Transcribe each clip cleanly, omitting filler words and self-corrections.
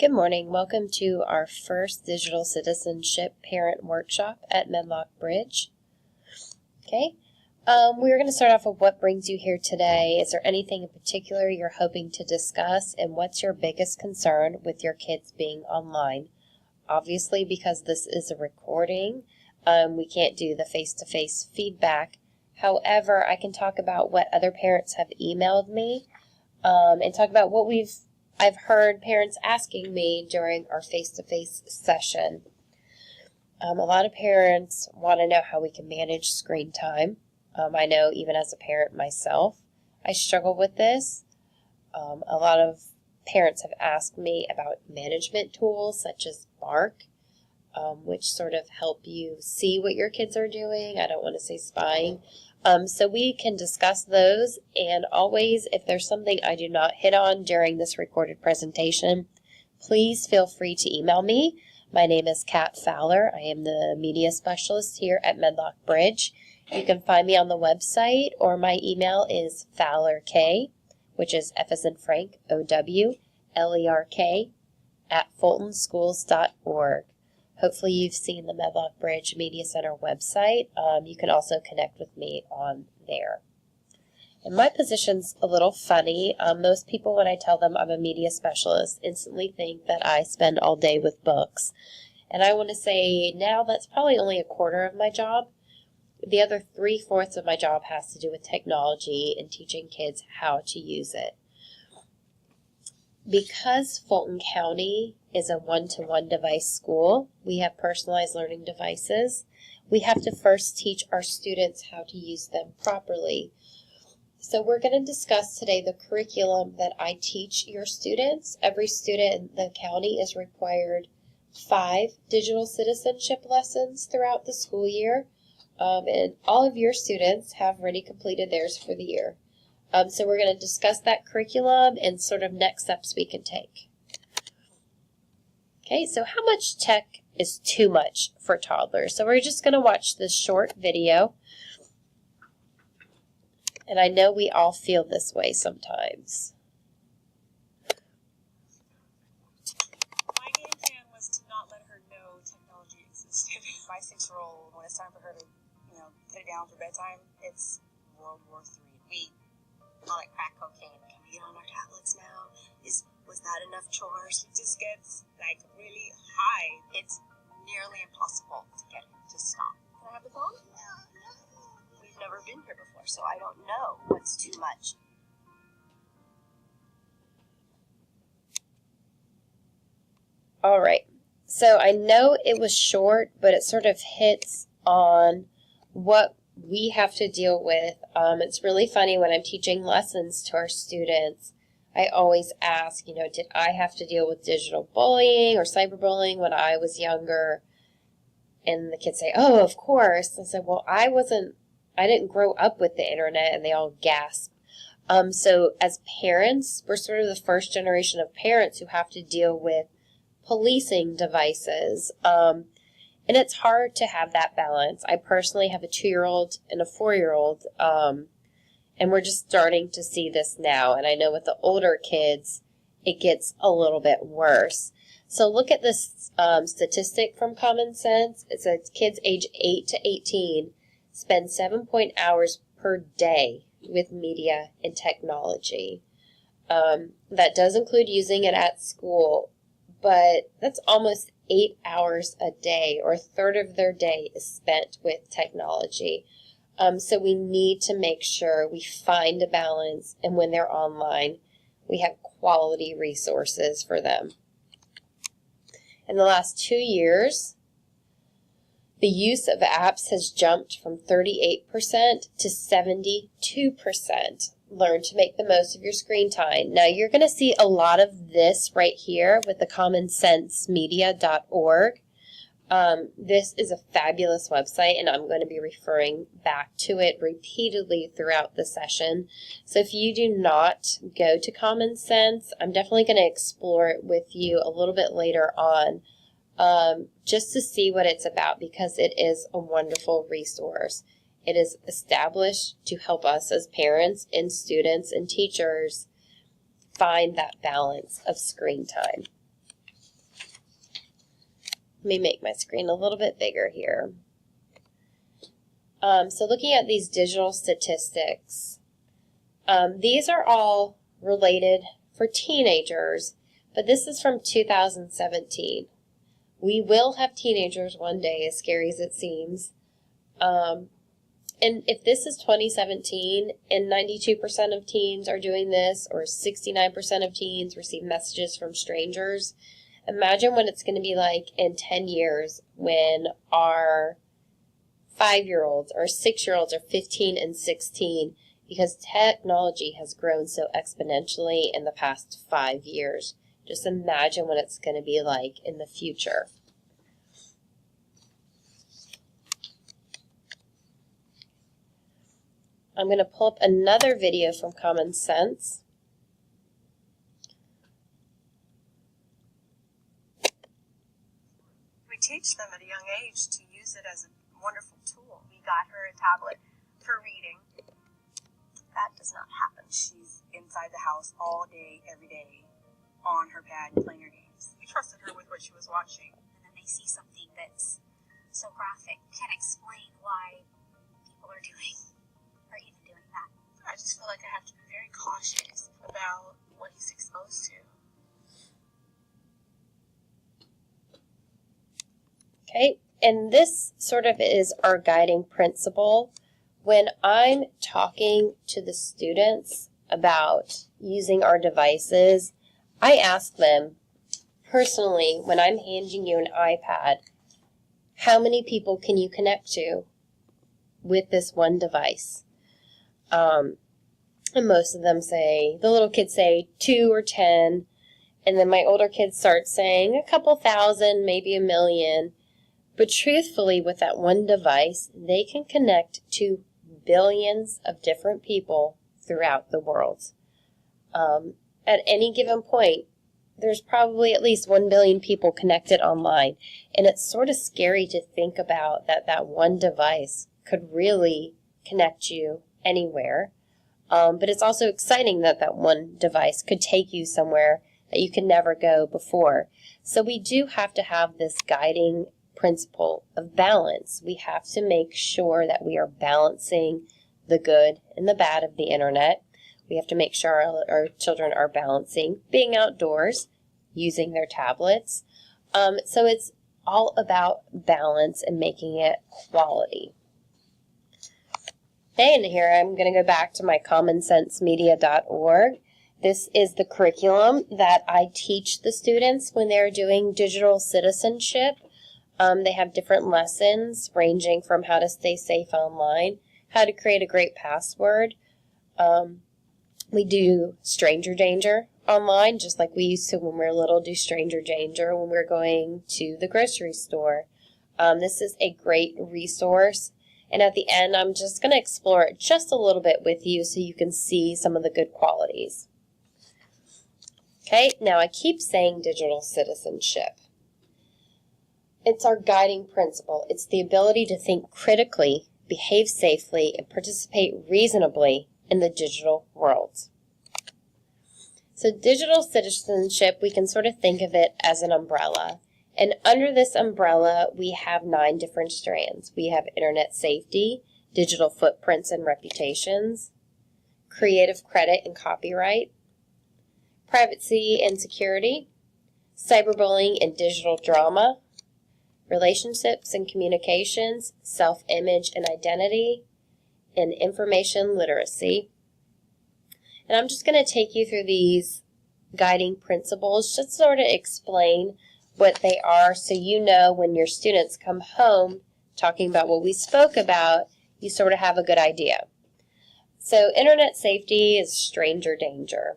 Good morning. Welcome to our first Digital Citizenship Parent Workshop at Medlock Bridge. Okay, we're going to start off with what brings you here today. Is there anything in particular you're hoping to discuss, and what's your biggest concern with your kids being online? Obviously, because this is a recording, we can't do the face-to-face feedback. However, I can talk about what other parents have emailed me and talk about what I've heard parents asking me during our face-to-face session. A lot of parents want to know how we can manage screen time. I know even as a parent myself, I struggle with this. A lot of parents have asked me about management tools such as Bark, which sort of help you see what your kids are doing. I don't want to say spying. So we can discuss those, and always, if there's something I do not hit on during this recorded presentation, please feel free to email me. My name is Kat Fowler. I am the media specialist here at Medlock Bridge. You can find me on the website, or my email is FowlerK, which is F as in Frank, OWLERK, @fultonschools.org. Hopefully you've seen the Medlock Bridge Media Center website. You can also connect with me on there. And my position's a little funny. Most people, when I tell them I'm a media specialist, instantly think that I spend all day with books. And I want to say now that's probably only a quarter of my job. The other 3/4 of my job has to do with technology and teaching kids how to use it. Because Fulton County is a one-to-one device school, we have personalized learning devices. We have to first teach our students how to use them properly. So we're going to discuss today the curriculum that I teach your students. Every student in the county is required 5 digital citizenship lessons throughout the school year, and all of your students have already completed theirs for the year. So we're going to discuss that curriculum and sort of next steps we can take. Okay, so how much tech is too much for toddlers? So we're just going to watch this short video. And I know we all feel this way sometimes. My game plan was to not let her know technology existed. My 6-year-old, when it's time for her to, put it down for bedtime, it's World War III. We call it crack cocaine. Can we get on our tablets now? Was that enough chores? It just gets really high. It's nearly impossible to get it to stop. Can I have the phone? We've never been here before, so I don't know what's too much. All right, so I know it was short, but it sort of hits on what we have to deal with. It's really funny when I'm teaching lessons to our students. I always ask, did I have to deal with digital bullying or cyberbullying when I was younger? And the kids say, oh, of course. I said, well, I didn't grow up with the internet, and they all gasp. So as parents, we're sort of the first generation of parents who have to deal with policing devices. And it's hard to have that balance. I personally have a 2-year-old and a 4-year-old, and we're just starting to see this now. And I know with the older kids, it gets a little bit worse. So look at this statistic from Common Sense. It says kids age 8 to 18 spend 7 hours per day with media and technology. That does include using it at school, but that's almost 8 hours a day, or a third of their day is spent with technology. So we need to make sure we find a balance, and when they're online, we have quality resources for them. In the last 2 years, the use of apps has jumped from 38% to 72%. Learn to make the most of your screen time. Now, you're going to see a lot of this right here with the commonsensemedia.org. This is a fabulous website, and I'm going to be referring back to it repeatedly throughout the session. So if you do not go to Common Sense, I'm definitely going to explore it with you a little bit later on, just to see what it's about, because it is a wonderful resource. It is established to help us as parents and students and teachers find that balance of screen time. Let me make my screen a little bit bigger here. So looking at these digital statistics, these are all related for teenagers, but this is from 2017. We will have teenagers one day, as scary as it seems. And if this is 2017 and 92% of teens are doing this, or 69% of teens receive messages from strangers, imagine what it's going to be like in 10 years when our 5-year-olds or 6-year-olds are 15 and 16, because technology has grown so exponentially in the past 5 years. Just imagine what it's going to be like in the future. I'm going to pull up another video from Common Sense. We teach them at a young age to use it as a wonderful tool. We got her a tablet for reading. That does not happen. She's inside the house all day, every day, on her pad, playing her games. We trusted her with what she was watching. And then they see something that's so graphic, can't explain why people are doing or even doing that. I just feel like I have to be very cautious about what he's exposed to. Okay, and this sort of is our guiding principle. When I'm talking to the students about using our devices, I ask them personally, when I'm handing you an iPad, how many people can you connect to with this one device? And most of them say, the little kids say 2 or 10, and then my older kids start saying a couple thousand, maybe 1 million. But truthfully, with that one device, they can connect to billions of different people throughout the world. At any given point, there's probably at least 1 billion people connected online. And it's sort of scary to think about that one device could really connect you anywhere. But it's also exciting that one device could take you somewhere that you could never go before. So we do have to have this guiding principle of balance. We have to make sure that we are balancing the good and the bad of the internet. We have to make sure our children are balancing being outdoors, using their tablets. So it's all about balance and making it quality. Okay, and here I'm going to go back to my commonsensemedia.org. This is the curriculum that I teach the students when they're doing digital citizenship. They have different lessons ranging from how to stay safe online, how to create a great password. We do stranger danger online, just like we used to when we were little, do stranger danger when we're going to the grocery store. This is a great resource. And at the end, I'm just going to explore it just a little bit with you so you can see some of the good qualities. Okay, now I keep saying digital citizenship. It's our guiding principle. It's the ability to think critically, behave safely, and participate reasonably in the digital world. So digital citizenship, we can sort of think of it as an umbrella. And under this umbrella, we have 9 different strands. We have internet safety, digital footprints and reputations, creative credit and copyright, privacy and security, cyberbullying and digital drama, relationships and communications, self-image and identity, and information literacy. And I'm just going to take you through these guiding principles just to sort of explain what they are so you know when your students come home talking about what we spoke about, you sort of have a good idea. So internet safety is stranger danger.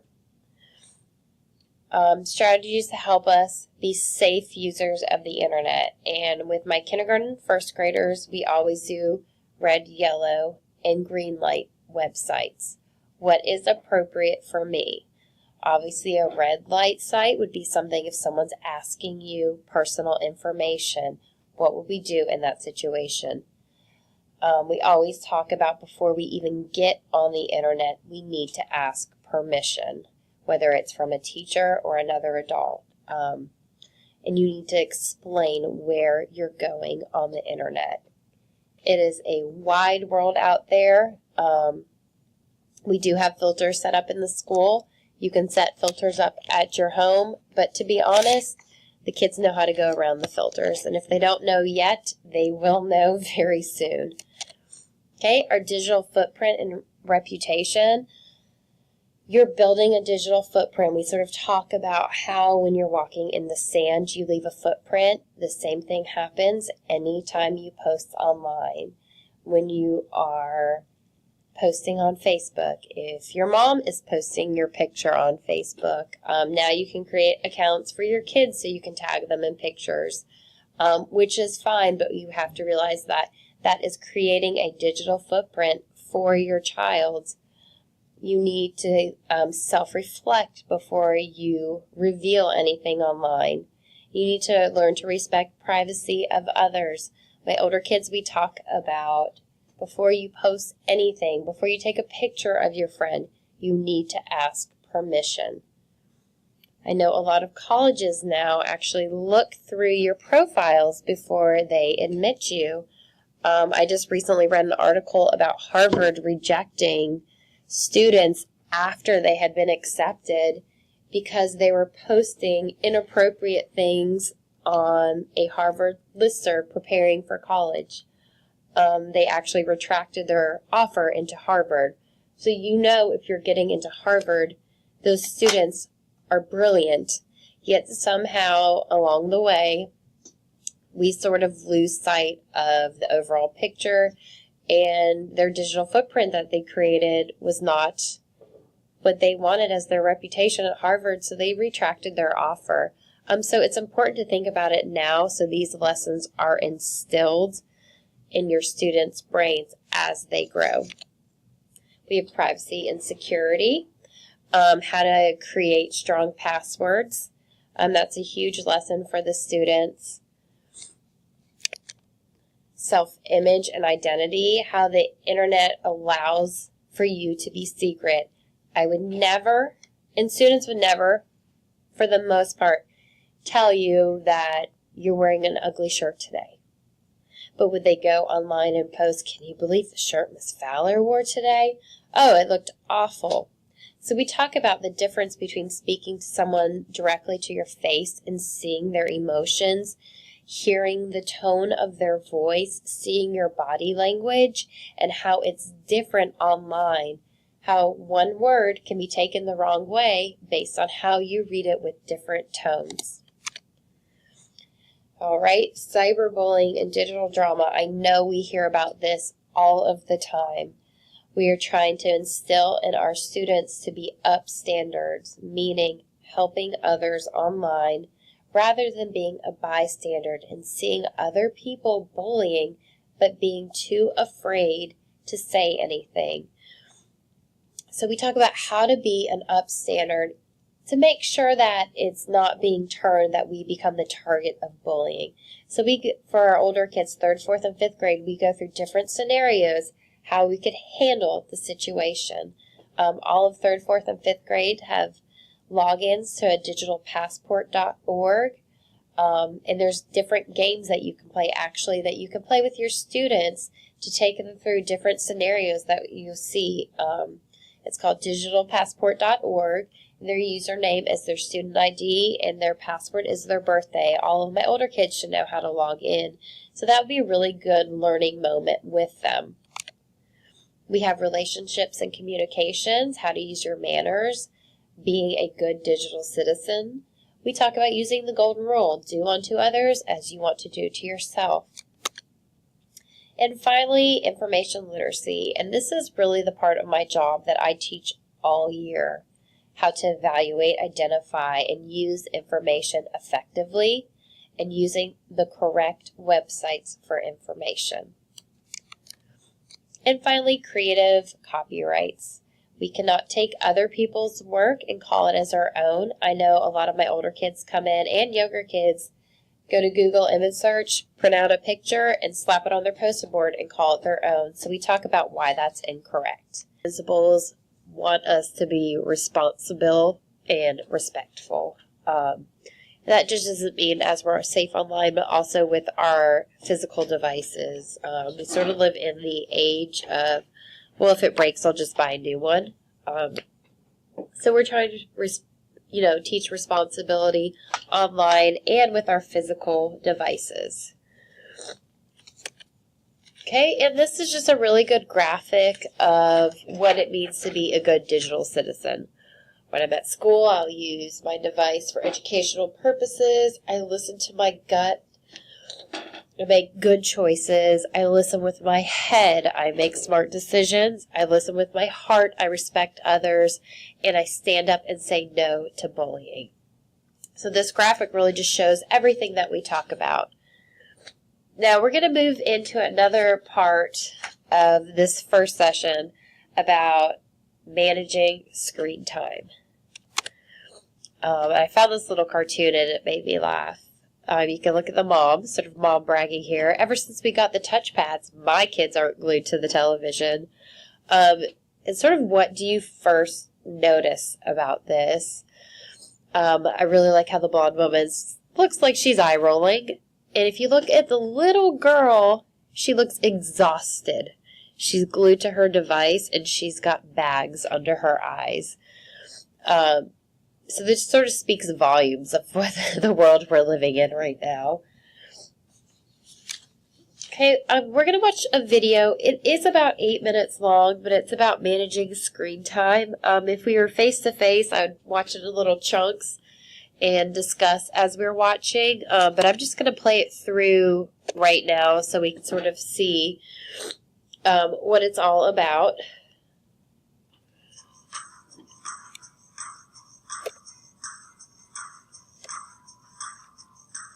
Strategies to help us be safe users of the internet. And with my kindergarten and first graders, we always do red, yellow, and green light websites. What is appropriate for me? Obviously, a red light site would be something if someone's asking you personal information. What would we do in that situation? We always talk about before we even get on the internet, we need to ask permission, whether it's from a teacher or another adult. and you need to explain where you're going on the internet. It is a wide world out there. We do have filters set up in the school. You can set filters up at your home, but to be honest, the kids know how to go around the filters, and if they don't know yet, they will know very soon. Okay, our digital footprint and reputation. You're building a digital footprint. We sort of talk about how when you're walking in the sand, you leave a footprint. The same thing happens anytime you post online. When you are posting on Facebook, if your mom is posting your picture on Facebook, now you can create accounts for your kids so you can tag them in pictures, which is fine, but you have to realize that that is creating a digital footprint for your child. You need to self-reflect before you reveal anything online. You need to learn to respect privacy of others. My older kids, we talk about before you post anything, before you take a picture of your friend, you need to ask permission. I know a lot of colleges now actually look through your profiles before they admit you. I just recently read an article about Harvard rejecting students after they had been accepted because they were posting inappropriate things on a Harvard listserv preparing for college. They actually retracted their offer into Harvard. So you know if you're getting into Harvard, those students are brilliant, yet somehow along the way, we sort of lose sight of the overall picture, and their digital footprint that they created was not what they wanted as their reputation at Harvard, so they retracted their offer. So it's important to think about it now so these lessons are instilled in your students' brains as they grow. We have privacy and security, how to create strong passwords. That's a huge lesson for the students. Self-image and identity, how the internet allows for you to be secret. I would never, and students would never, for the most part, tell you that you're wearing an ugly shirt today. But would they go online and post, can you believe the shirt Miss Fowler wore today? Oh, it looked awful. So we talk about the difference between speaking to someone directly to your face and seeing their emotions, hearing the tone of their voice, seeing your body language, and how it's different online. How one word can be taken the wrong way based on how you read it with different tones. All right, cyberbullying and digital drama. I know we hear about this all of the time. We are trying to instill in our students to be up standards, meaning helping others online rather than being a bystander and seeing other people bullying but being too afraid to say anything. So we talk about how to be an upstander to make sure that it's not being turned, that we become the target of bullying. So for our older kids, 3rd, 4th, and 5th grade, we go through different scenarios, how we could handle the situation. All of 3rd, 4th, and 5th grade have logins to a DigitalPassport.org. And there's different games that you can play, actually, that you can play with your students to take them through different scenarios that you'll see. It's called DigitalPassport.org. Their username is their student ID, and their password is their birthday. All of my older kids should know how to log in. So that would be a really good learning moment with them. We have relationships and communications, how to use your manners, being a good digital citizen. We talk about using the golden rule, do unto others as you want to do to yourself. And finally, information literacy. And this is really the part of my job that I teach all year. How to evaluate, identify, and use information effectively, and using the correct websites for information. And finally, creative copyrights. We cannot take other people's work and call it as our own. I know a lot of my older kids come in, and younger kids, go to Google image search, print out a picture, and slap it on their poster board and call it their own. So we talk about why that's incorrect. Principals want us to be responsible and respectful. That just doesn't mean as we're safe online, but also with our physical devices. We sort of live in the age of, well, if it breaks, I'll just buy a new one. So we're trying to, teach responsibility online and with our physical devices. Okay, and this is just a really good graphic of what it means to be a good digital citizen. When I'm at school, I'll use my device for educational purposes. I listen to my gut. I make good choices. I listen with my head. I make smart decisions. I listen with my heart. I respect others. And I stand up and say no to bullying. So this graphic really just shows everything that we talk about. Now we're going to move into another part of this first session about managing screen time. I found this little cartoon and it made me laugh. You can look at the mom, sort of mom bragging here. Ever since we got the touchpads, my kids aren't glued to the television. And sort of what do you first notice about this? I really like how the blonde woman looks like she's eye rolling. And if you look at the little girl, she looks exhausted. She's glued to her device and she's got bags under her eyes. So this sort of speaks volumes of what the world we're living in right now. Okay, we're going to watch a video. It is about 8 minutes long, but it's about managing screen time. If we were face-to-face, I'd watch it in little chunks and discuss as we're watching, but I'm just going to play it through right now so we can sort of see what it's all about.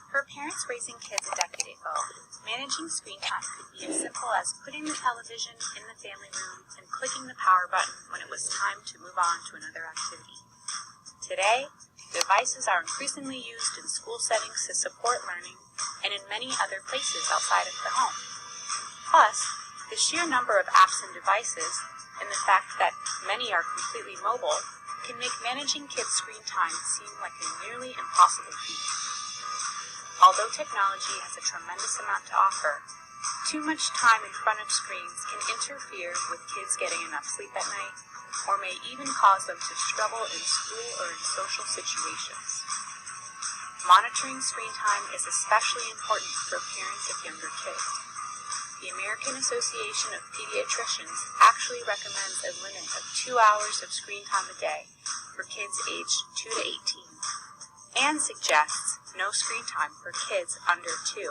For parents raising kids a decade ago, managing screen time could be as simple as putting the television in the family room and clicking the power button when it was time to move on to another activity. Today, devices are increasingly used in school settings to support learning and in many other places outside of the home. Plus, the sheer number of apps and devices and the fact that many are completely mobile can make managing kids' screen time seem like a nearly impossible feat. Although technology has a tremendous amount to offer, too much time in front of screens can interfere with kids getting enough sleep at night, or may even cause them to struggle in school or in social situations. Monitoring screen time is especially important for parents of younger kids. The American Association of Pediatricians actually recommends a limit of 2 hours of screen time a day for kids aged 2 to 18, and suggests no screen time for kids under 2.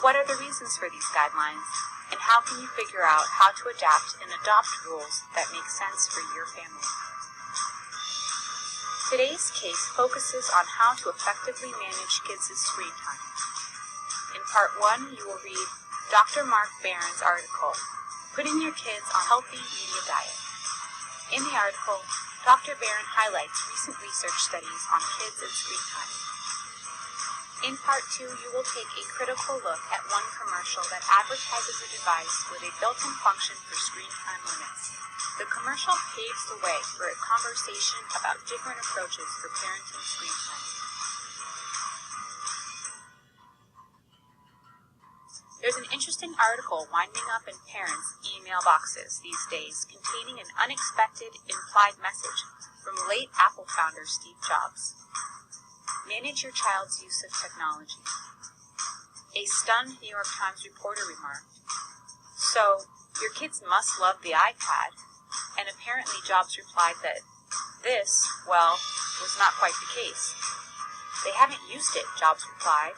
What are the reasons for these guidelines, and how can you figure out how to adapt and adopt rules that make sense for your family? Today's case focuses on how to effectively manage kids' screen time. In part 1, you will read Dr. Mark Barron's article, Putting Your Kids on a Healthy Media Diet. In the article, Dr. Barron highlights recent research studies on kids and screen time. In part 2, you will take a critical look at one commercial that advertises a device with a built-in function for screen time limits. The commercial paves the way for a conversation about different approaches for parenting screen time. There's an interesting article winding up in parents' email boxes these days containing an unexpected implied message from late Apple founder Steve Jobs. Manage your child's use of technology. A stunned New York Times reporter remarked, "So, your kids must love the iPad," and apparently Jobs replied that this, well, was not quite the case. "They haven't used it," Jobs replied.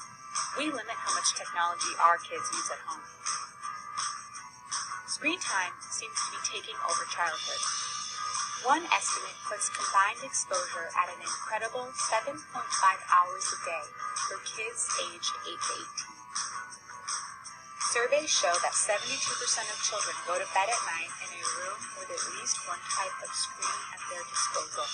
"We limit how much technology our kids use at home." Screen time seems to be taking over childhood. One estimate puts combined exposure at an incredible 7.5 hours a day for kids aged 8 to 18. Surveys show that 72% of children go to bed at night in a room with at least one type of screen at their disposal.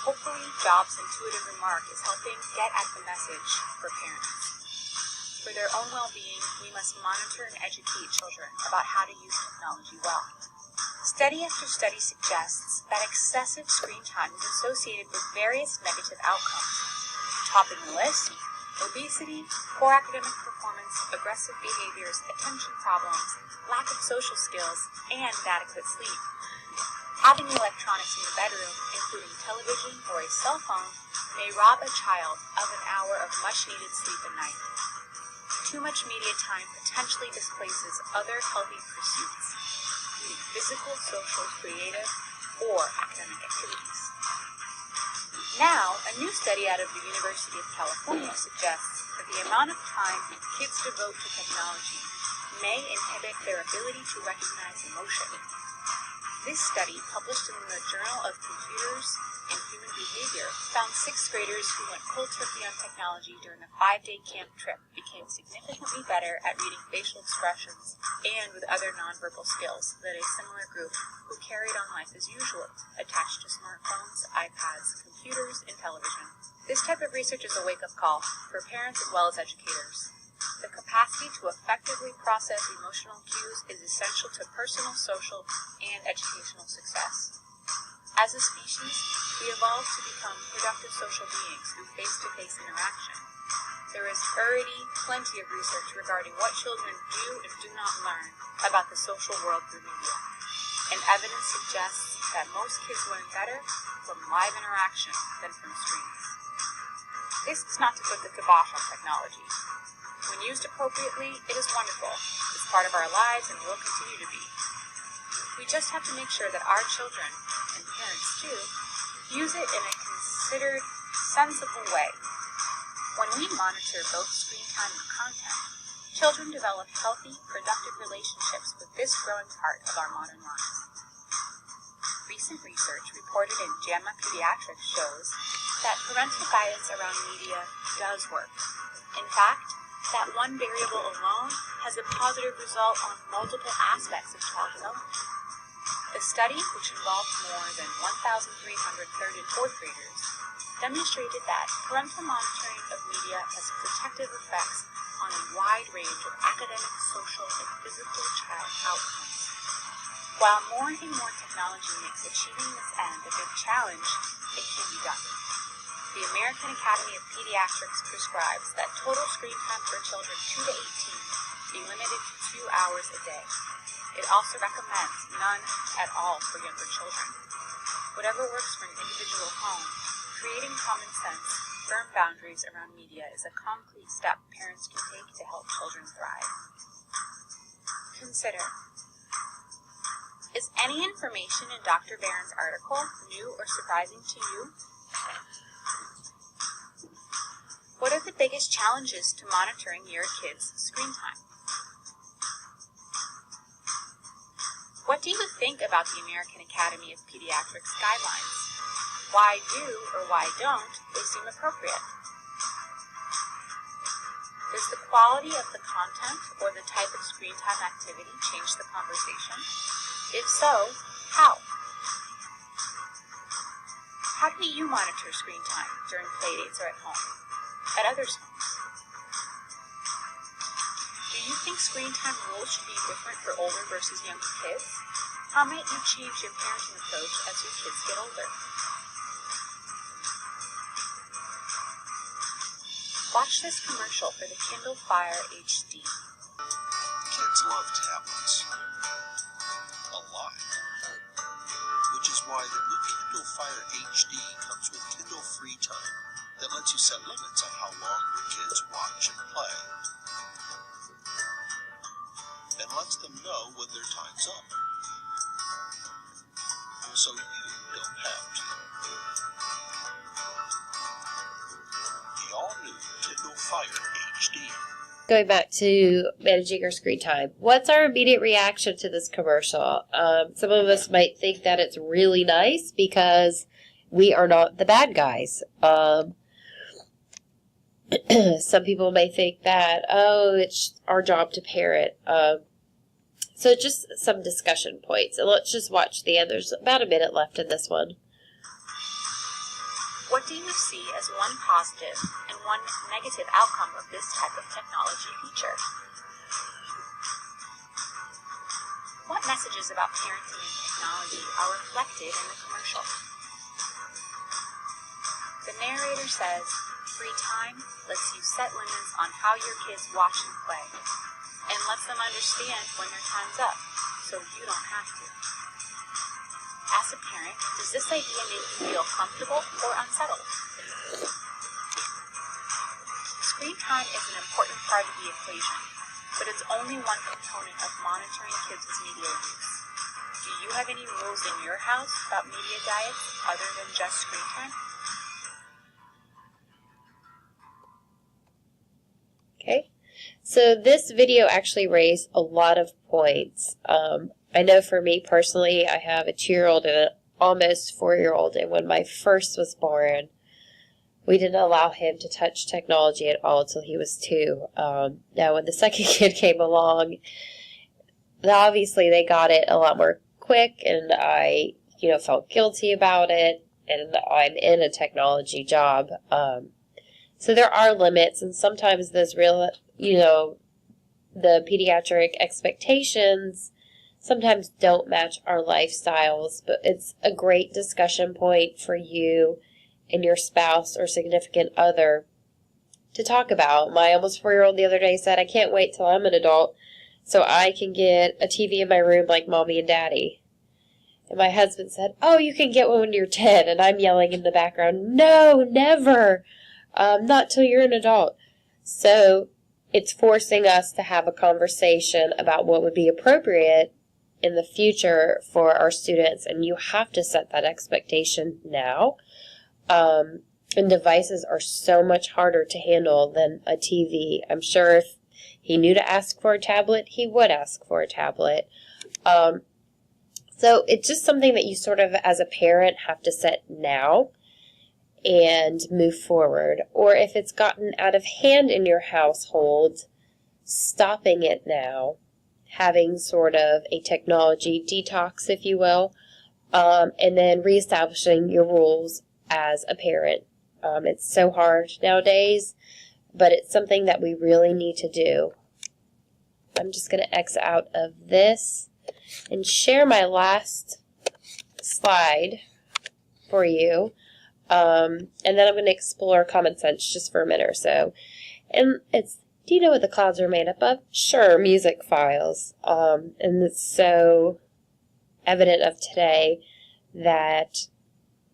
Hopefully, Jobs' intuitive remark is helping get at the message for parents. For their own well-being, we must monitor and educate children about how to use technology well. Study after study suggests that excessive screen time is associated with various negative outcomes. Topping the list: obesity, poor academic performance, aggressive behaviors, attention problems, lack of social skills, and inadequate sleep. Having electronics in the bedroom, including television or a cell phone, may rob a child of an hour of much-needed sleep at night. Too much media time potentially displaces other healthy pursuits, be it physical, social, creative, or academic activities. Now, a new study out of the University of California suggests that the amount of time kids devote to technology may inhibit their ability to recognize emotion. This study, published in the Journal of Computers and Human Behavior, found 6th graders who went cold turkey on technology during a 5-day camp trip became significantly better at reading facial expressions and with other nonverbal skills than a similar group who carried on life as usual, attached to smartphones, iPads, computers, and television. This type of research is a wake-up call for parents as well as educators. The capacity to effectively process emotional cues is essential to personal, social, and educational success. As a species, we evolved to become productive social beings through face-to-face interaction. There is already plenty of research regarding what children do and do not learn about the social world through media, and evidence suggests that most kids learn better from live interaction than from screens. This is not to put the kibosh on technology. When used appropriately, it is wonderful. It's part of our lives and will continue to be. We just have to make sure that our children, and parents too, use it in a considered, sensible way. When we monitor both screen time and content, children develop healthy, productive relationships with this growing part of our modern lives. Recent research reported in JAMA Pediatrics shows that parental guidance around media does work. In fact, that one variable alone has a positive result on multiple aspects of child development. The study, which involved more than 1,300 third and fourth graders, demonstrated that parental monitoring of media has protective effects on a wide range of academic, social, and physical child outcomes. While more and more technology makes achieving this end a big challenge, it can be done. The American Academy of Pediatrics prescribes that total screen time for children 2 to 18 be limited to 2 hours a day. It also recommends none at all for younger children. Whatever works for an individual home, creating common sense, firm boundaries around media is a concrete step parents can take to help children thrive. Consider: is any information in Dr. Barron's article new or surprising to you? What are the biggest challenges to monitoring your kids' screen time? What do you think about the American Academy of Pediatrics guidelines? Why do or why don't they seem appropriate? Does the quality of the content or the type of screen time activity change the conversation? If so, how? How do you monitor screen time during playdates or at home? At others' homes? Do you think screen time rules should be different for older versus younger kids? How might you change your parenting approach as your kids get older? Watch this commercial for the Kindle Fire HD. Kids love tablets. A lot. Which is why the new Kindle Fire HD comes with Kindle Free Time that lets you set limits on how long your kids watch and play, and lets them know when their time's up, so you don't have to. The all-new Kindle Fire HD. Going back to managing our screen time, what's our immediate reaction to this commercial? Some of us might think that it's really nice because we are not the bad guys. Some people may think that, oh, it's our job to parent. So just some discussion points. And let's just watch the end. There's about a minute left in this one. What do you see as one positive and one negative outcome of this type of technology feature? What messages about parenting and technology are reflected in the commercial? The narrator says, free time lets you set limits on how your kids watch and play, and lets them understand when their time's up, so you don't have to. As a parent, does this idea make you feel comfortable or unsettled? Screen time is an important part of the equation, but it's only one component of monitoring kids' media use. Do you have any rules in your house about media diets other than just screen time? Okay, so this video actually raised a lot of points. I know for me personally, I have a 2-year-old and an almost 4-year-old, and when my first was born, we didn't allow him to touch technology at all until he was 2. Now, when the second kid came along, obviously they got it a lot more quick, and I, felt guilty about it, and I'm in a technology job. So there are limits, and sometimes those real, the pediatric expectations sometimes don't match our lifestyles, but it's a great discussion point for you and your spouse or significant other to talk about. My almost 4-year-old the other day said, I can't wait till I'm an adult so I can get a TV in my room like mommy and daddy. And my husband said, oh, you can get one when you're 10. And I'm yelling in the background, no, never. Not till you're an adult. So it's forcing us to have a conversation about what would be appropriate in the future for our students. And you have to set that expectation now. And devices are so much harder to handle than a TV. I'm sure if he knew to ask for a tablet, he would ask for a tablet. So it's just something that you sort of, as a parent, have to set now and move forward. Or if it's gotten out of hand in your household, stopping it now, having sort of a technology detox, if you will, and then reestablishing your rules as a parent. It's so hard nowadays, but it's something that we really need to do. I'm just going to exit out of this and share my last slide for you. And then I'm going to explore common sense just for a minute or so. And do you know what the clouds are made up of? Sure, music files. And it's so evident of today that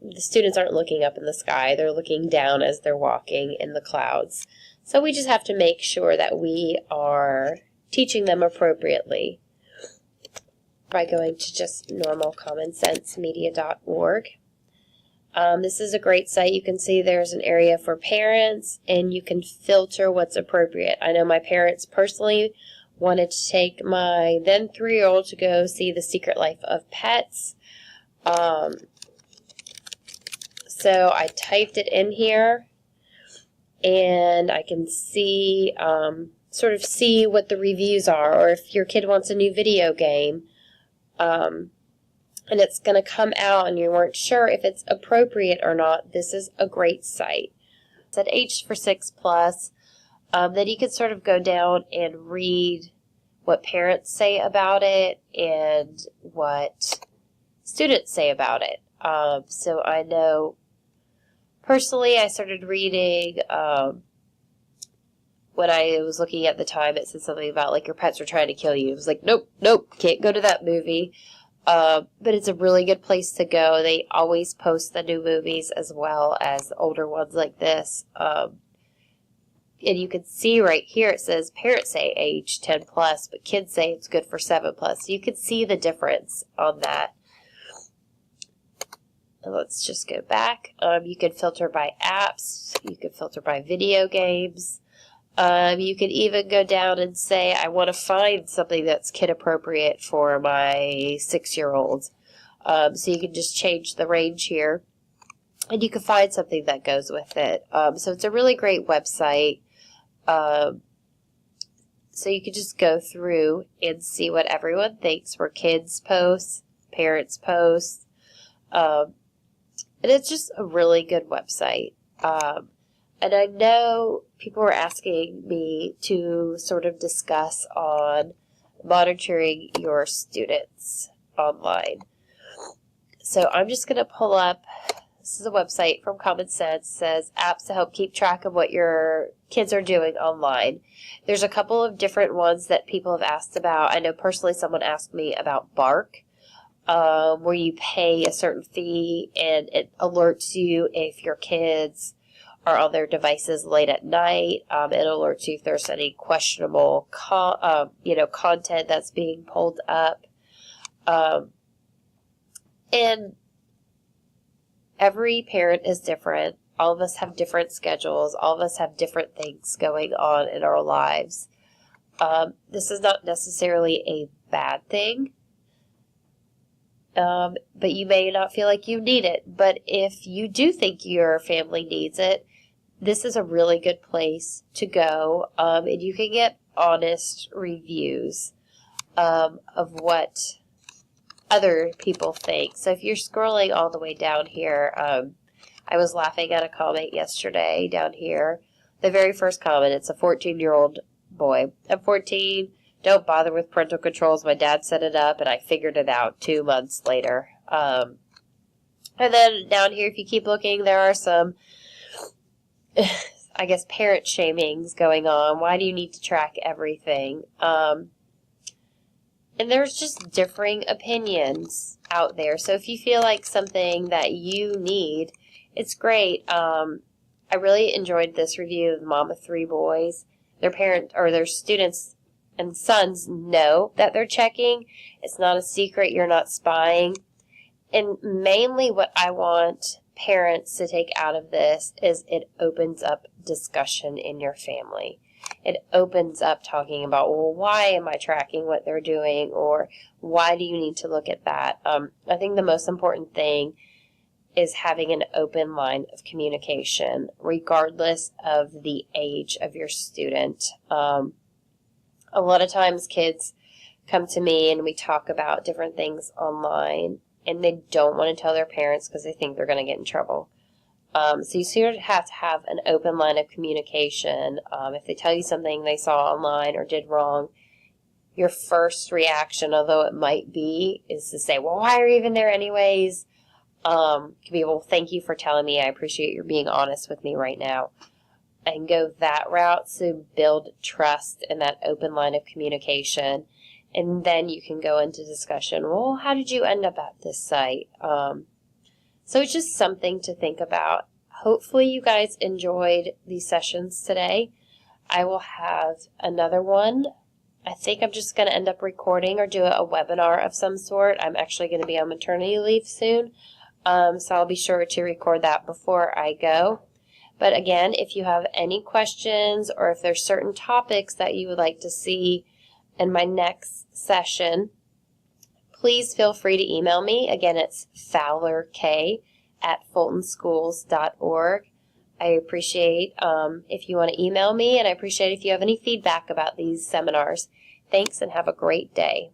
the students aren't looking up in the sky. They're looking down as they're walking in the clouds. So we just have to make sure that we are teaching them appropriately by going to just normalcommonsensemedia.org. This is a great site. You can see there's an area for parents, and you can filter what's appropriate. I know my parents personally wanted to take my then 3-year-old to go see The Secret Life of Pets. So I typed it in here, and I can see, sort of see what the reviews are, or if your kid wants a new video game, and it's going to come out and you weren't sure if it's appropriate or not, this is a great site. It's at H for 6+, then you can sort of go down and read what parents say about it and what students say about it. So I know personally I started reading, when I was looking at the time, it said something about like your pets are trying to kill you. It was like, nope, can't go to that movie. But it's a really good place to go. They always post the new movies as well as the older ones like this. And you can see right here it says parents say age 10+, but kids say it's good for 7+. So you can see the difference on that. And let's just go back. You can filter by apps. You can filter by video games. You can even go down and say, I want to find something that's kid appropriate for my 6-year-old. So you can just change the range here, and you can find something that goes with it. So it's a really great website. So you can just go through and see what everyone thinks, where kids post, parents post. And it's just a really good website. And I know people were asking me to sort of discuss on monitoring your students online. So I'm just going to pull up This is a website from Common Sense. It says apps to help keep track of what your kids are doing online. There's a couple of different ones that people have asked about. I know personally someone asked me about Bark, where you pay a certain fee and it alerts you if your kids are on their devices late at night. It alerts you if there's any questionable content that's being pulled up. And every parent is different. All of us have different schedules. All of us have different things going on in our lives. This is not necessarily a bad thing, but you may not feel like you need it. But if you do think your family needs it, this is a really good place to go, and you can get honest reviews of what other people think. So if you're scrolling all the way down here, I was laughing at a comment yesterday down here. The very first comment, it's a 14-year-old boy. I'm 14, don't bother with parental controls. My dad set it up, and I figured it out 2 months later. And then down here, if you keep looking, there are some, I guess, parent shamings going on. Why do you need to track everything? And there's just differing opinions out there. So if you feel like something that you need, it's great. I really enjoyed this review of Mom of 3 Boys. Their parent or their students and sons know that they're checking. It's not a secret. You're not spying. And mainly what I want parents to take out of this is it opens up discussion in your family. It opens up talking about, well, why am I tracking what they're doing, or why do you need to look at that? I think the most important thing is having an open line of communication, regardless of the age of your student. A lot of times kids come to me and we talk about different things online, and they don't want to tell their parents because they think they're going to get in trouble. So you sort of have to have an open line of communication. If they tell you something they saw online or did wrong, your first reaction, although it might be, is to say, well, why are you even there anyways? Can be, well, thank you for telling me. I appreciate your being honest with me right now. And go that route to build trust and that open line of communication. And then you can go into discussion. Well, how did you end up at this site? So it's just something to think about. Hopefully you guys enjoyed these sessions today. I will have another one. I think I'm just going to end up recording or do a webinar of some sort. I'm actually going to be on maternity leave soon, so I'll be sure to record that before I go. But again, if you have any questions or if there's certain topics that you would like to see in my next session, please feel free to email me. Again, it's fowlerk@fultonschools.org. I appreciate if you want to email me, and I appreciate if you have any feedback about these seminars. Thanks, and have a great day.